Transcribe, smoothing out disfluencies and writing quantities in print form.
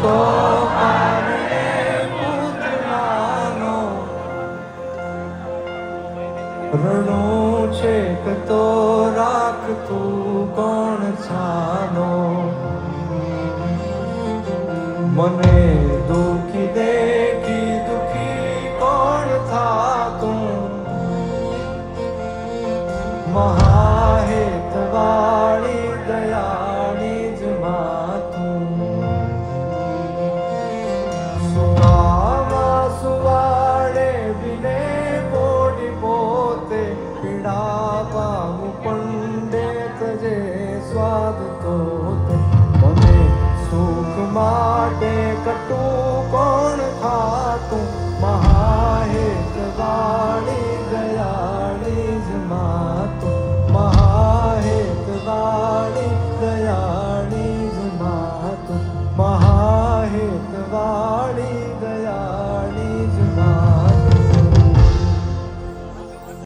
તો પારણે પુત્ર નાનો રણું છે કે તો રાખ તું કોણ છાનો મને દુખી દેખી દુખી કોણ થાતું મહાહેત વાળી દયાળી જ માતું સુવામાં સુવાડે વિને પોડી પોતે પીડા પામું પંડે તજે સ્વાદ તો મને સુખ માટે કટુ કોણ ખા